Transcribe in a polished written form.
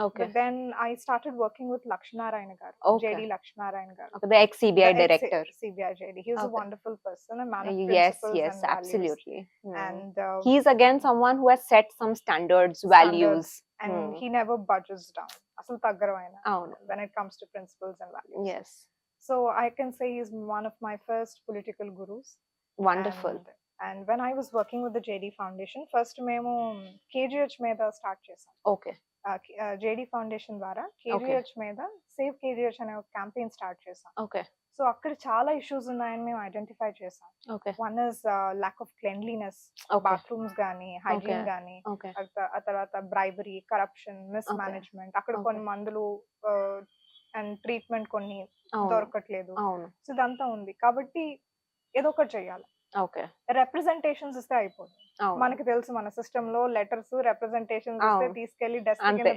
Okay. But then I started working with Lakshminarayana garu, Okay. JD Lakshminarayana garu, Okay, the ex-CBI the director. CBI JD. He was a Okay. wonderful person, a man of Yes, principles yes, and values. absolutely. And He's again someone who has set some standards, values. standards, and he never budges down. Asalu taggaru ayana Avunu. when it comes to principles and values. Yes, So I can say he's one of my first political gurus. wonderful. And when I was working with the JD Foundation, first మేము KGH మీద start చేసాం. Okay, JD foundation ద్వారా KGH మీద save KGH అనే ఒక campaign start చేసాం. okay, so అక్కడ చాలా ఇష్యూస్ ఉన్నాయని మేము ఐడెంటిఫై చేసాం. okay, one is lack of cleanliness, okay, bathrooms కానీ, హైజీన్ Okay. కానీ, okay, ఆ తర్వాత bribery, corruption, miss Okay. Management, అక్కడ Okay. కొన్ని మందులు అండ్ ట్రీట్మెంట్ కొన్ని అవును, దొరకట్లేదు. అవును, సో ఇదంతా ఉంది కాబట్టి ఏదో ఒకటి చేయాలి. ఓకే, రిప్రజెంటేషన్స్ ఇస్తే అయిపోతుంది. అవును, మనకి తెలుసు మన సిస్టమ్ లో లెటర్స్ రిప్రజెంటేషన్స్ ఇస్తే అవును. తీసుకెళ్లి డెస్క్ అంతే. కింద